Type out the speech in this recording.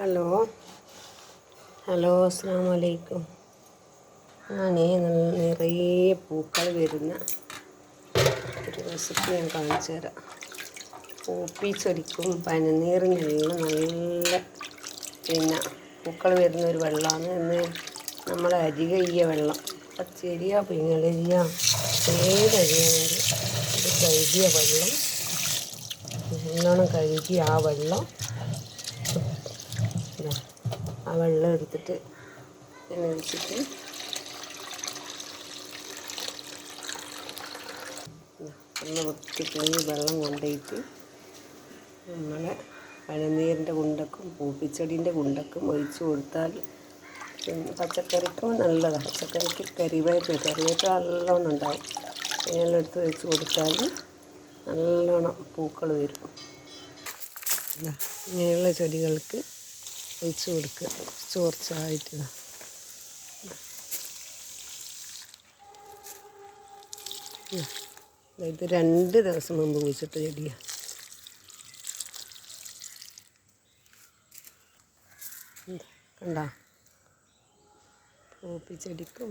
Hello അസ്സലാമു അലൈക്കും. നിറയെ പൂക്കൾ വരുന്ന ഒരു റെസിപ്പി ഞാൻ കാണിച്ചു തരാം. പോപ്പി ചെടിക്കും പനിനീറിനെല്ലാം നല്ല പൂക്കൾ വരുന്ന ഒരു വെള്ളമാണ്. നമ്മൾ അരി കഴുകിയ വെള്ളം, പച്ചരിയോ പിങ്ങലരിയോ ഏതരിയാണെങ്കിൽ ഇത് കഴുകിയ വെള്ളം നല്ലോണം കഴുകി ആ വെള്ളം എടുത്തിട്ട് ഇങ്ങനെ വെച്ചിട്ട് നല്ല വൃത്തിക്ക് ഈ വെള്ളം കൊണ്ടുപോയിട്ട് നമ്മളെ പനിനീരിൻ്റെ കുണ്ടക്കും പൂപ്പിച്ചെടീൻ്റെ കുണ്ടക്കും ഒഴിച്ച് കൊടുത്താൽ പച്ചക്കറിക്കും നല്ലതാണ്. പച്ചക്കറിക്ക് കറിവേപ്പ് നല്ലോണം ഉണ്ടാവും. ഇങ്ങനെല്ലാം എടുത്ത് വെച്ച് കൊടുത്താൽ നല്ലോണം പൂക്കൾ വരും. ഇങ്ങനെയുള്ള ചെടികൾക്ക് ഒഴിച്ച് കൊടുക്കുക. കുറച്ചായിട്ട് ഇത് 2 ദിവസം മുമ്പ് കുഴിച്ചിട്ട ചെടിയാണ്. കണ്ടോ? പൂപ്പിച്ചെടിക്കും